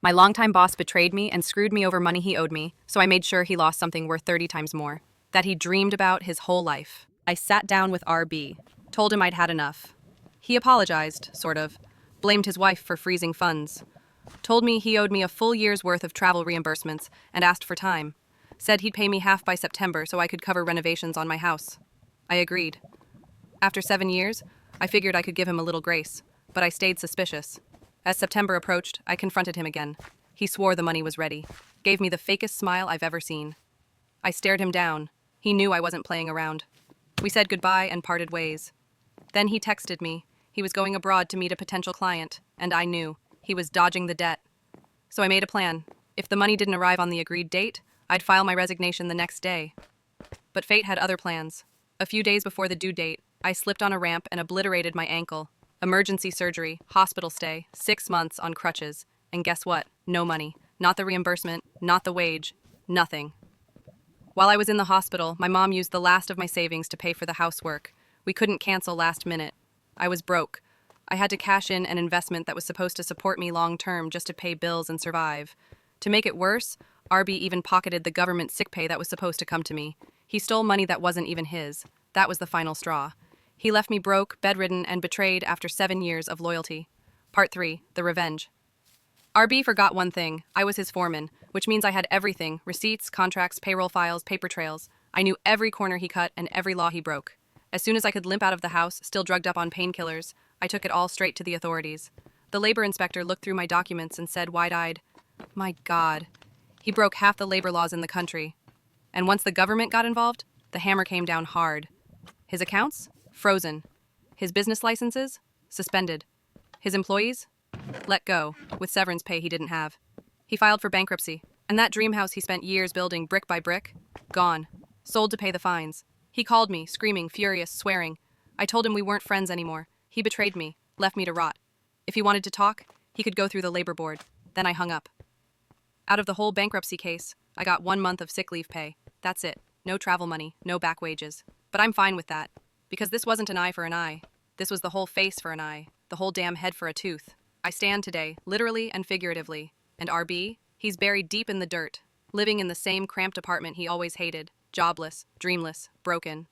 My longtime boss betrayed me and screwed me over money he owed me, so I made sure he lost something worth 30 times more, that he dreamed about his whole life. I sat down with RB, told him I'd had enough. He apologized, sort of, blamed his wife for freezing funds, told me he owed me a full year's worth of travel reimbursements and asked for time, said he'd pay me half by September so I could cover renovations on my house. I agreed. After 7 years, I figured I could give him a little grace, but I stayed suspicious. As September approached, I confronted him again. He swore the money was ready, gave me the fakest smile I've ever seen. I stared him down. He knew I wasn't playing around. We said goodbye and parted ways. Then he texted me. He was going abroad to meet a potential client, and I knew he was dodging the debt. So I made a plan. If the money didn't arrive on the agreed date, I'd file my resignation the next day. But fate had other plans. A few days before the due date, I slipped on a ramp and obliterated my ankle. Emergency surgery, hospital stay, 6 months on crutches. And guess what? No money. Not the reimbursement, not the wage, nothing. While I was in the hospital, my mom used the last of my savings to pay for the housework. We couldn't cancel last minute. I was broke. I had to cash in an investment that was supposed to support me long term just to pay bills and survive. To make it worse, RB even pocketed the government sick pay that was supposed to come to me. He stole money that wasn't even his. That was the final straw. He left me broke, bedridden, and betrayed after 7 years of loyalty. Part 3. The Revenge. RB forgot one thing. I was his foreman, which means I had everything: receipts, contracts, payroll files, paper trails. I knew every corner he cut and every law he broke. As soon as I could limp out of the house, still drugged up on painkillers, I took it all straight to the authorities. The labor inspector looked through my documents and said wide-eyed, "My God." He broke half the labor laws in the country. And once the government got involved, the hammer came down hard. His accounts? Frozen. His business licenses? Suspended. His employees? Let go, with severance pay he didn't have. He filed for bankruptcy, and that dream house he spent years building brick by brick? Gone. Sold to pay the fines. He called me, screaming, furious, swearing. I told him we weren't friends anymore. He betrayed me, left me to rot. If he wanted to talk, he could go through the labor board. Then I hung up. Out of the whole bankruptcy case, I got 1 month of sick leave pay. That's it. No travel money, no back wages. But I'm fine with that, because this wasn't an eye for an eye. This was the whole face for an eye, the whole damn head for a tooth. I stand today, literally and figuratively. And RB? He's buried deep in the dirt, living in the same cramped apartment he always hated, jobless, dreamless, broken.